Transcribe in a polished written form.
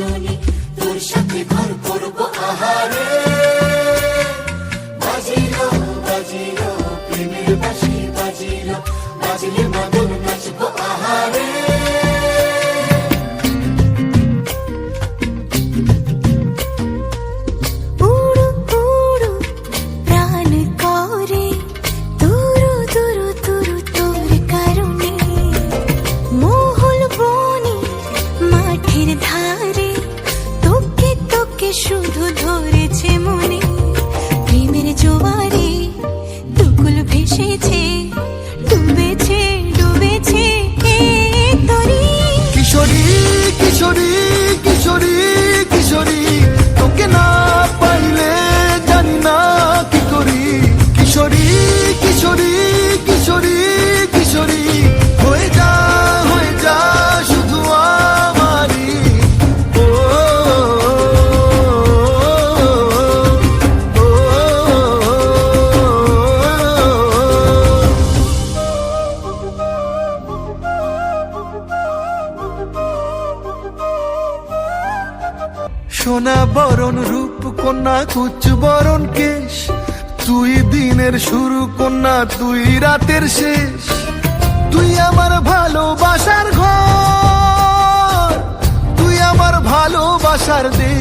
রজনী, তোর সাথে ঘর করবো আহারে। বাজিলো বাজিলো প্রেমের বাঁশি বাজিলো, বাজলে মদন নাচবো আহারে। শুধু ধরেছে মনে প্রেমের জোয়ারে, দুকুল ভেসেছে, ডুবেছে ডুবেছে তরি। কিশোরী কিশোরী কিশোরী কিশোরী, তোকে না পাইলে জানি না কি করি। কিশোরী কিশোরী কিশোরী কিশোরী, হয়ে যা শুধু আমারই। ও সোনা বরণ রূপ কন্যা, কুচ বরণ কেশ, তুই দিনের শুরু কন্যা, তুই রাতের শেষ। তুই আমার ভালোবাসার ঘর, তুই আমার ভালোবাসার দেশ।